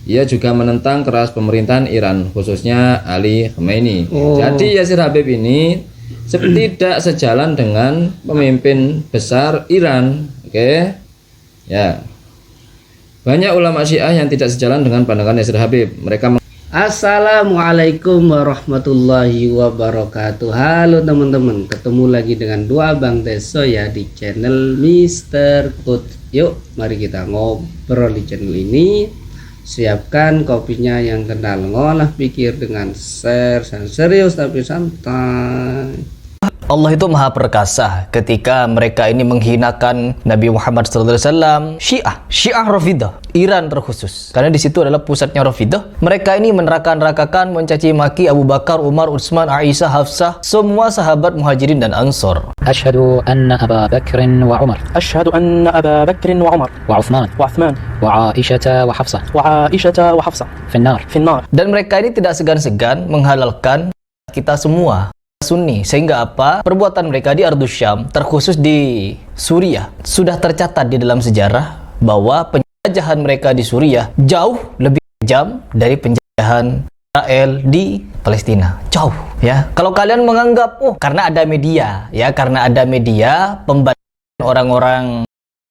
ia juga menentang keras pemerintahan Iran, khususnya Ali Khamenei. Jadi Yasir Habib ini tidak sejalan dengan pemimpin besar Iran. Oke. Ya. Banyak ulama Syiah yang tidak sejalan dengan pandangan Yasir Habib. Mereka Assalamualaikum warahmatullahi wabarakatuh. Halo teman-teman, ketemu lagi dengan dua Bang Deso ya di channel Mr. Kut. Yuk, mari kita ngobrol di channel ini. Siapkan kopinya yang kenal ngolah pikir dengan share dan serius tapi santai. Allah itu maha perkasa ketika mereka ini menghinakan Nabi Muhammad SAW. Syiah Rafidah, Iran terkhusus, karena di situ adalah pusatnya Rafidah. Mereka ini meneraka-nerakakan, mencaci maki Abu Bakar, Umar, Utsman, Aisyah, Hafsah, semua sahabat Muhajirin dan Ansor. Asyhadu anna Aba Bakr wa Umar. Asyhadu anna Aba Bakr wa Umar. Wa Uthman. Wa Uthman. Wa Aisyah wa Hafsah. Wa Aisyah wa Hafsah. Finnar. Finnar. Dan mereka ini tidak segan-segan menghalalkan kita semua Sunni, sehingga apa? Perbuatan mereka di Ardus Syam, terkhusus di Suriah, sudah tercatat di dalam sejarah bahwa penjajahan mereka di Suriah jauh lebih kejam dari penjajahan Israel di Palestina. Jauh, ya. Kalau kalian menganggap karena ada media, ya, karena ada media pembandingan orang-orang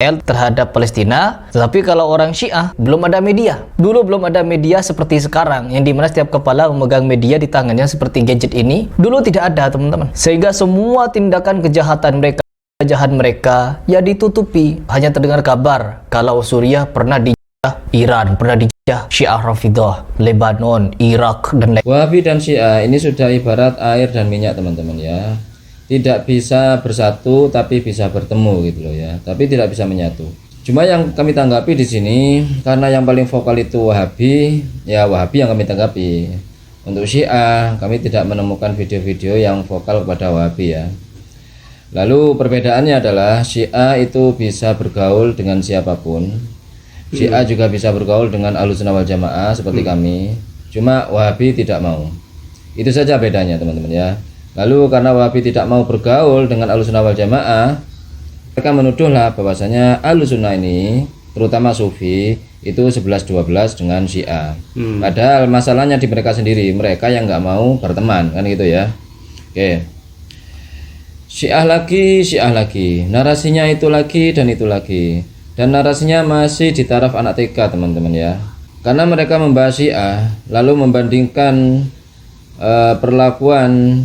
terhadap Palestina, tetapi kalau orang Syiah belum ada media. Dulu belum ada media seperti sekarang, yang dimana setiap kepala memegang media di tangannya seperti gadget ini. Dulu tidak ada, teman-teman. Sehingga semua tindakan kejahatan mereka ya ditutupi. Hanya terdengar kabar kalau Suriah pernah dijajah Iran, pernah dijajah Syiah Rafidah, Lebanon, Irak dan lain. Wahabi dan Syiah ini sudah ibarat air dan minyak, teman-teman ya. Tidak bisa bersatu tapi bisa bertemu gitu loh ya, tapi tidak bisa menyatu. Cuma yang kami tanggapi di sini, karena yang paling vokal itu Wahabi, ya Wahabi yang kami tanggapi. Untuk Syiah kami tidak menemukan video-video yang vokal kepada Wahabi ya. Lalu perbedaannya adalah Syiah itu bisa bergaul dengan siapapun, Syiah juga bisa bergaul dengan Ahlussunnah wal Jamaah seperti kami. Cuma Wahabi tidak mau. Itu saja bedanya, teman-teman ya. Lalu karena Wahabi tidak mau bergaul dengan Ahlussunnah wal Jamaah, mereka menuduhlah bahwasanya Ahlussunnah ini, terutama Sufi, itu 11-12 dengan Syiah. Padahal masalahnya di mereka sendiri, mereka yang nggak mau berteman, kan gitu ya. Oke. Syiah lagi, narasinya itu lagi dan itu lagi. Dan narasinya masih di taraf anak TK, teman-teman ya. Karena mereka membahas Syiah, lalu membandingkan perlakuan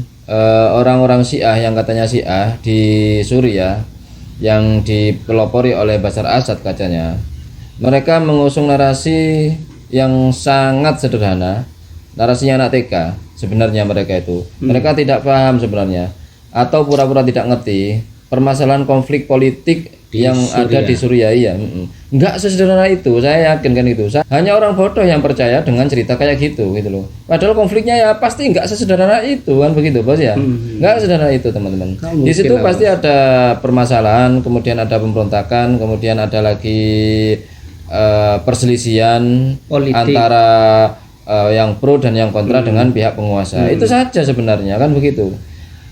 orang-orang Syiah yang katanya Syiah di Suriah yang dipelopori oleh Bashar Assad katanya. Mereka mengusung narasi yang sangat sederhana, narasinya anak TK sebenarnya mereka itu. Mereka tidak paham sebenarnya atau pura-pura tidak ngerti permasalahan konflik politik yang ada di Suriah. Iya, nggak sesederhana itu, saya yakin kan itu. Hanya orang bodoh yang percaya dengan cerita kayak gitu loh. Padahal konfliknya ya pasti nggak sesederhana itu, kan begitu bos ya. Nggak sesederhana itu, teman-teman. Di situ pasti ada permasalahan, kemudian ada pemberontakan, kemudian ada lagi perselisihan politik antara yang pro dan yang kontra dengan pihak penguasa. Itu saja sebenarnya, kan begitu.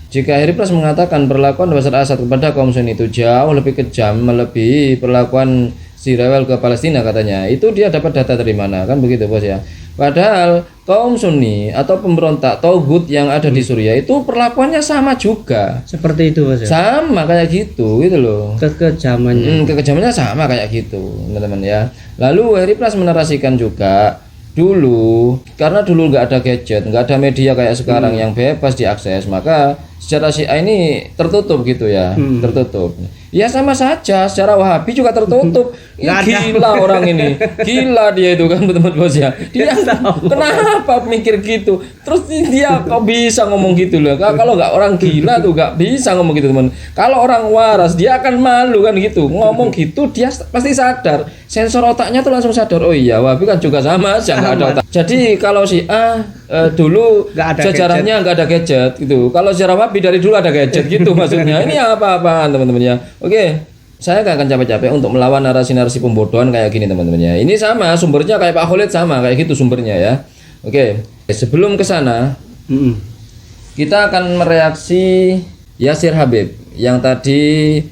Jika Harry Plus mengatakan perlakuan Bashar Assad kepada kaum Sunni itu jauh lebih kejam, melebihi perlakuan si rewel ke Palestina katanya, itu dia dapat data dari mana, kan begitu bos ya. Padahal kaum Sunni atau pemberontak Tauhud yang ada di Suriah itu perlakuannya sama juga. Seperti itu bos ya? Sama kayak gitu loh. Kekejamannya sama kayak gitu, teman-teman ya. Lalu Harry Plus menarasikan juga dulu, karena dulu nggak ada gadget, nggak ada media kayak sekarang yang bebas diakses, maka secara Syiah ini tertutup gitu ya, tertutup. Ya sama saja, secara Wahabi juga tertutup. Gila orang ini, gila dia itu kan teman-teman bos ya. Dia kenapa mikir gitu? Terus dia kok bisa ngomong gitu loh? Kalau nggak orang gila tuh nggak bisa ngomong gitu teman. Kalau orang waras dia akan malu kan gitu. Ngomong gitu dia pasti sadar. Sensor otaknya tuh langsung sadar. Oh iya, Wahabi kan juga sama aja nggak ada otak. Jadi kalau Syiah dulu sejarahnya nggak ada gadget gitu. Kalau sejarah Wahabi dari dulu ada gadget gitu maksudnya. Ini apa-apaan teman-teman ya. Oke, saya gak akan capek-capek untuk melawan narasi-narasi pembodohan kayak gini teman-teman ya. Ini sama sumbernya kayak Pak Khalid, sama kayak gitu sumbernya ya. Oke, sebelum ke sana kita akan mereaksi Yasir Habib yang tadi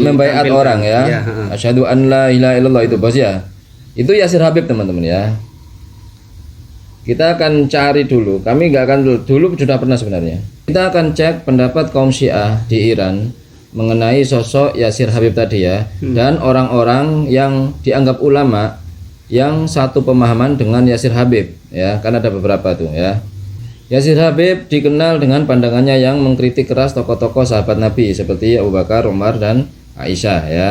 membaiat orang ya. Asyhadu an la ilaha illallah itu bos ya. Itu Yasir Habib teman-teman ya. Kita akan cari dulu. Kami nggak akan dulu sudah pernah sebenarnya. Kita akan cek pendapat kaum Syiah di Iran mengenai sosok Yasir Habib tadi ya, dan orang-orang yang dianggap ulama yang satu pemahaman dengan Yasir Habib ya, kan ada beberapa tuh ya. Yasir Habib dikenal dengan pandangannya yang mengkritik keras tokoh-tokoh sahabat Nabi seperti Abu Bakar, Umar, dan Aisyah ya.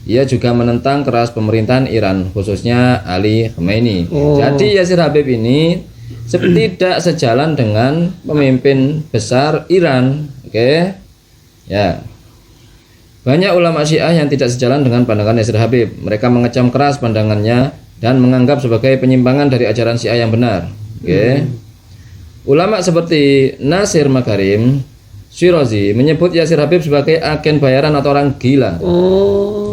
Ia juga menentang keras pemerintahan Iran, khususnya Ali Khamenei. Jadi Yasir Habib ini tidak sejalan dengan pemimpin besar Iran. Oke. Ya. Banyak ulama Syiah yang tidak sejalan dengan pandangan Yasir Habib. Mereka mengecam keras pandangannya dan menganggap sebagai penyimpangan dari ajaran Syiah yang benar. Oke. Ulama seperti Nasir Makarim Shirazi menyebut Yasir Habib sebagai agen bayaran atau orang gila.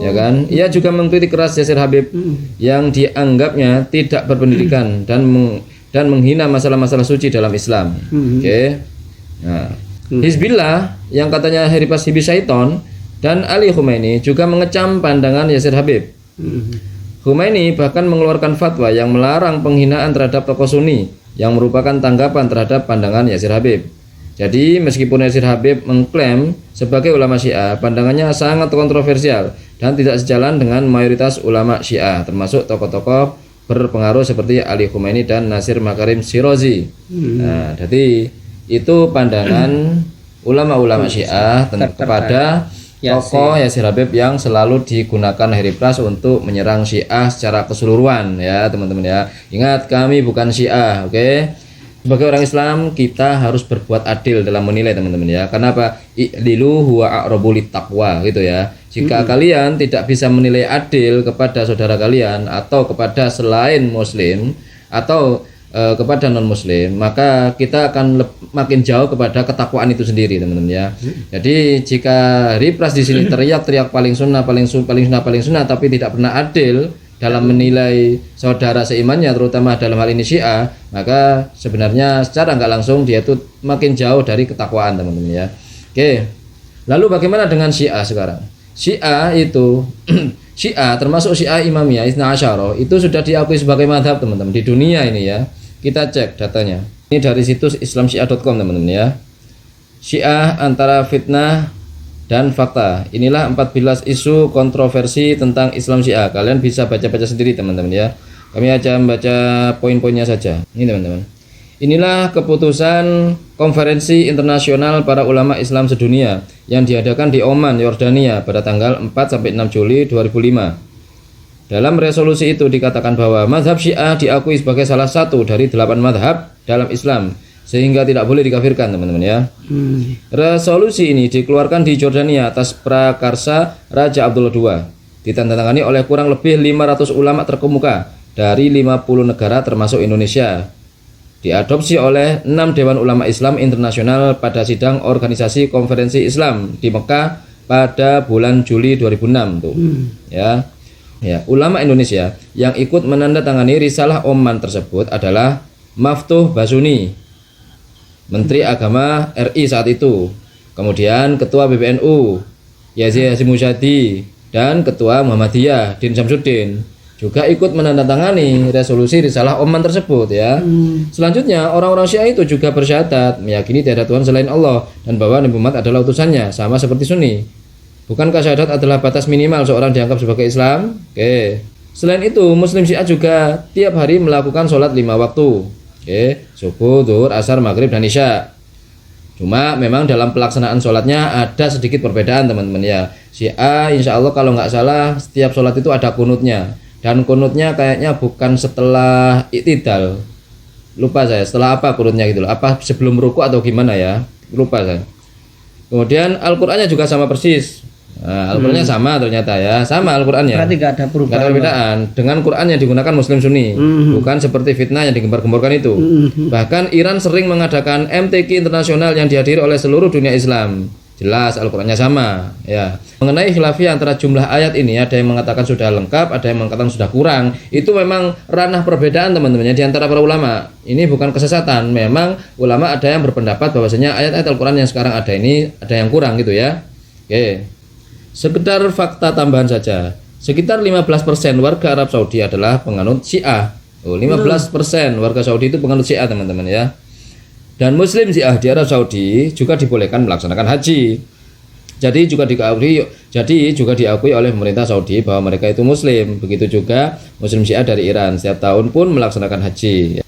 Ya kan? Ia juga mengkritik keras Yasir Habib yang dianggapnya tidak berpendidikan dan menghina masalah-masalah suci dalam Islam. Oke. Nah, Hizbillah yang katanya Heripas Hibis Syaiton dan Ali Khamenei juga mengecam pandangan Yasir Habib. Khamenei bahkan mengeluarkan fatwa yang melarang penghinaan terhadap tokoh Sunni yang merupakan tanggapan terhadap pandangan Yasir Habib. Jadi meskipun Yasir Habib mengklaim sebagai ulama Syiah, pandangannya sangat kontroversial dan tidak sejalan dengan mayoritas ulama Syiah, termasuk tokoh-tokoh berpengaruh seperti Ali Khamenei dan Nasir Makarim Shirazi. Nah, jadi itu pandangan ulama-ulama Syiah kepada tokoh Yasir Habib yang selalu digunakan Heripras untuk menyerang Syiah secara keseluruhan ya teman-teman ya. Ingat, kami bukan Syiah, oke? Sebagai orang Islam kita harus berbuat adil dalam menilai teman-teman ya. Kenapa? I'dilu huwa aqrabu littaqwa gitu ya. Jika kalian tidak bisa menilai adil kepada saudara kalian atau kepada selain muslim atau kepada non muslim, maka kita akan makin jauh kepada ketakwaan itu sendiri teman-teman ya. Jadi jika Ripras di sini teriak-teriak paling sunnah tapi tidak pernah adil dalam menilai saudara seimannya, terutama dalam hal ini Syiah, maka sebenarnya secara nggak langsung dia tuh makin jauh dari ketakwaan teman-teman ya. Oke. Lalu bagaimana dengan Syiah sekarang? Syiah itu Syiah termasuk Syiah Imamiyah Itsna Asyara itu sudah diakui sebagai mazhab teman-teman di dunia ini ya. Kita cek datanya. Ini dari situs islamsyiah.com teman-teman ya. Syiah antara fitnah dan fakta. Inilah 14 isu kontroversi tentang Islam Syiah. Kalian bisa baca-baca sendiri teman-teman ya. Kami aja membaca poin-poinnya saja. Ini teman-teman. Inilah keputusan Konferensi Internasional Para Ulama Islam Sedunia yang diadakan di Oman, Yordania pada tanggal 4 sampai 6 Juli 2005. Dalam resolusi itu dikatakan bahwa mazhab Syiah diakui sebagai salah satu dari 8 mazhab dalam Islam, sehingga tidak boleh dikafirkan teman-teman ya. Resolusi ini dikeluarkan di Jordania atas prakarsa Raja Abdullah II, ditandatangani oleh kurang lebih 500 ulama terkemuka dari 50 negara termasuk Indonesia. Diadopsi oleh 6 Dewan Ulama Islam Internasional pada sidang Organisasi Konferensi Islam di Mekah pada bulan Juli 2006 tuh. Ya, ulama Indonesia yang ikut menandatangani risalah Oman tersebut adalah Maftuh Basuni, Menteri Agama RI saat itu, kemudian Ketua BPNU Yazid Hasyim Musyadi, dan Ketua Muhammadiyah Din Syamsuddin juga ikut menandatangani resolusi risalah Oman tersebut ya. Selanjutnya orang-orang Syiah itu juga bersyahadat meyakini tiada Tuhan selain Allah dan bahwa Nabi Muhammad adalah utusannya, sama seperti Sunni. Bukankah syahadat adalah batas minimal seorang dianggap sebagai Islam? Oke. Selain itu, Muslim Syiah juga tiap hari melakukan sholat 5 waktu. Oke, subuh, zuhur, asar, maghrib, dan isya. Cuma memang dalam pelaksanaan sholatnya ada sedikit perbedaan teman-teman ya. Syiah insya Allah kalau nggak salah setiap sholat itu ada kunutnya. Dan kunutnya kayaknya bukan setelah iktidal. Lupa saya, setelah apa kunutnya gitu loh. Apa sebelum ruku atau gimana ya? Lupa saya. Kemudian Al-Qur'annya juga sama persis. Nah, Al-Qur'annya sama ternyata ya, sama Al-Qur'annya. Berarti gak ada perubahan. Gak ada perbedaan dengan Quran yang digunakan Muslim Sunni, bukan seperti fitnah yang digembar-gemborkan itu. Bahkan Iran sering mengadakan MTQ internasional yang dihadiri oleh seluruh dunia Islam. Jelas Al-Qur'annya sama ya. Mengenai khilafiyah antara jumlah ayat ini, ada yang mengatakan sudah lengkap, ada yang mengatakan sudah kurang. Itu memang ranah perbedaan teman-teman di antara para ulama. Ini bukan kesesatan. Memang ulama ada yang berpendapat bahwasanya ayat-ayat Al-Qur'an yang sekarang ada ini ada yang kurang gitu ya. Oke. Sekedar fakta tambahan saja, sekitar 15% warga Arab Saudi adalah penganut Syiah. 15% warga Saudi itu penganut Syiah, teman-teman ya. Dan Muslim Syiah di Arab Saudi juga dibolehkan melaksanakan haji. Jadi juga diakui oleh pemerintah Saudi bahwa mereka itu Muslim. Begitu juga Muslim Syiah dari Iran setiap tahun pun melaksanakan haji.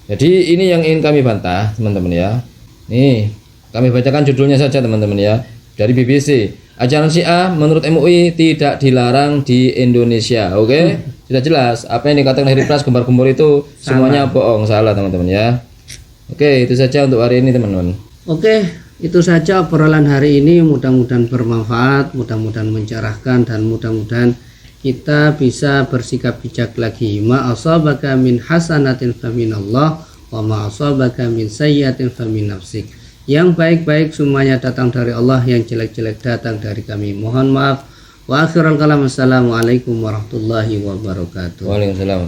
Jadi ini yang ingin kami bantah, teman-teman ya. Nih, kami bacakan judulnya saja, teman-teman ya, dari BBC. Ajaran Syiah menurut MUI tidak dilarang di Indonesia. Oke? Sudah jelas. Apa yang dikatakan Harry Pras gembar-gembor itu semuanya bohong, salah, teman-teman ya. Oke, itu saja untuk hari ini, teman-teman. Oke, itu saja obrolan hari ini. Mudah-mudahan bermanfaat, mudah-mudahan mencerahkan, dan mudah-mudahan kita bisa bersikap bijak lagi. Ma asabaka min hasanatin faminallah wa ma asabaka min sayyiatin famin nafsik. Yang baik-baik semuanya datang dari Allah, yang jelek-jelek datang dari kami. Mohon maaf. Wa akhirul kalam. Assalamualaikum warahmatullahi wabarakatuh. Waalaikumsalam.